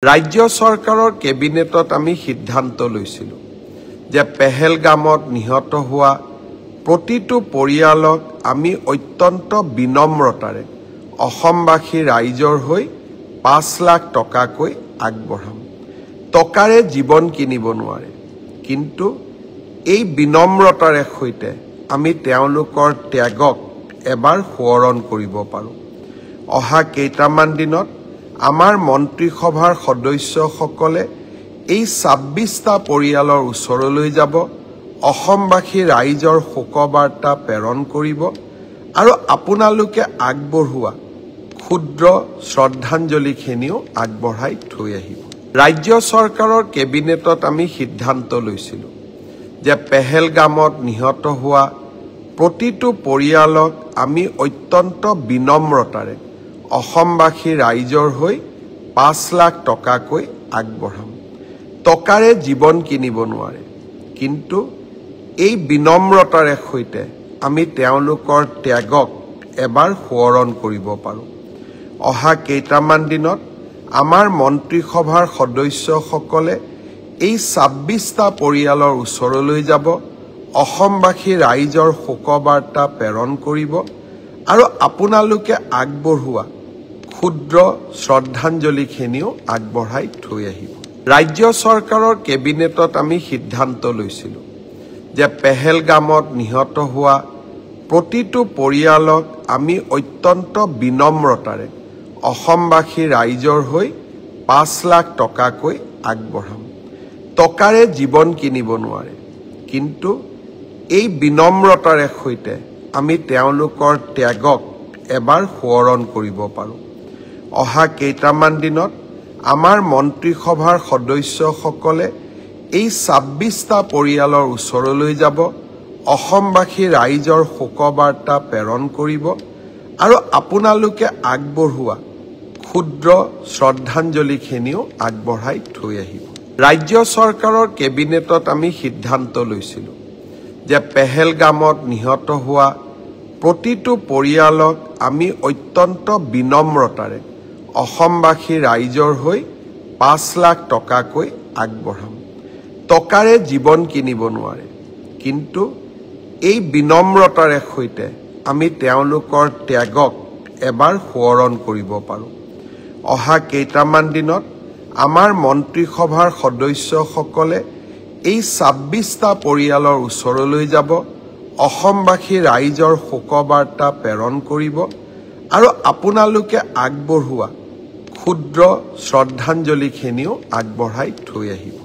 ৰাজ্য চৰকাৰৰ কেবিনেটত আমি সিদ্ধান্ত লৈছিলো যে পেহেলগামত নিহত হোৱা প্ৰতিটো পৰিয়ালক আমি অত্যন্ত বিনম্ৰতাৰে অসমবাসী ৰাইজৰ হৈ 5 লাখ টকাকৈ আগবঢ়াম। টকাৰে জীৱন কিনিব নোৱাৰে, কিন্তু এই বিনম্ৰতাৰে সৈতে আমি তেওঁলোকৰ ত্যাগক এবাৰ সোঁৱৰণ কৰিব পাৰোঁ। অহা কেইটামান দিনত আমাৰ মন্ত্ৰীসভাৰ সদস্যসকলে এই 26টা পৰিয়ালৰ ওচৰলৈ যাব, অসমবাসী ৰাইজৰ শোকবাৰ্তা প্ৰেৰণ কৰিব আৰু আপোনালোকে আগবঢ়োৱা ক্ষুদ্ৰ শ্ৰদ্ধাঞ্জলিখিনিও আগবঢ়াই থৈ আহিব। ৰাজ্য চৰকাৰৰ কেবিনেটত আমি সিদ্ধান্ত লৈছিলো যে পেহেলগামত নিহত হোৱা প্ৰতিটো পৰিয়ালক আমি অত্যন্ত বিনম্ৰতাৰে অসমবাসী ৰাইজৰ হৈ 5 লাখ টকাকৈ আগবঢ়াম। টকাৰে জীৱন কিনিব নোৱাৰে, কিন্তু এই বিনম্ৰতাৰে সৈতে আমি তেওঁলোকৰ ত্যাগক এবাৰ সোঁৱৰণ কৰিব পাৰোঁ। অহা কেইটামান দিনত আমাৰ মন্ত্ৰীসভাৰ সদস্যসকলে এই 26টা পৰিয়ালৰ ওচৰলৈ যাব, অসমবাসী ৰাইজৰ শোকবাৰ্তা প্ৰেৰণ কৰিব আৰু আপোনালোকে আগবঢ়োৱা ক্ষুদ্ৰ শ্ৰদ্ধাঞ্জলিখিনিও আগবঢ়াই থৈ আহিব। ৰাজ্য চৰকাৰৰ কেবিনেটত আমি সিদ্ধান্ত লৈছিলো যে পেহেলগামত নিহত হোৱা প্ৰতিটো পৰিয়ালক আমি অত্যন্ত বিনম্ৰতাৰে অসমবাসী ৰাইজৰ হৈ 5 লাখ টকাকৈ আগবঢ়াম। টকাৰে জীৱন কিনিব নোৱাৰে, কিন্তু এই বিনম্ৰতাৰে সৈতে আমি তেওঁলোকৰ ত্যাগক এবাৰ সোঁৱৰণ কৰিব পাৰোঁ। অহা কেইটামান দিনত আমাৰ মন্ত্ৰীসভাৰ সদস্যসকলে এই 26টা পৰিয়ালৰ ওচৰলৈ যাব, অসমবাসী ৰাইজৰ শোকবাৰ্তা প্ৰেৰণ কৰিব আৰু আপোনালোকে আগবঢ়োৱা ক্ষুদ্ৰ শ্ৰদ্ধাঞ্জলিখিনিও আগবঢ়াই থৈ আহিব। ৰাজ্য চৰকাৰৰ কেবিনেটত আমি সিদ্ধান্ত লৈছিলো যে পেহেলগামত নিহত হোৱা প্ৰতিটো পৰিয়ালক আমি অত্যন্ত বিনম্ৰতাৰে অসমবাসী ৰাইজৰ হৈ 5 লাখ টকাকৈ আগবঢ়াম। টকাৰে জীৱন কিনিব নোৱাৰে, কিন্তু এই বিনম্ৰতাৰে সৈতে আমি তেওঁলোকৰ ত্যাগক এবাৰ সোঁৱৰণ কৰিব পাৰোঁ। অহা কেইটামান দিনত আমাৰ মন্ত্ৰীসভাৰ সদস্যসকলে এই 26টা পৰিয়ালৰ ওচৰলৈ যাব, অসমবাসী ৰাইজৰ শোকবাৰ্তা প্ৰেৰণ কৰিব আৰু আপোনালোকে আগবঢ়োৱা ক্ষুদ্ৰ শ্ৰদ্ধাঞ্জলিখিনিও আগবঢ়াই থৈ আহিব।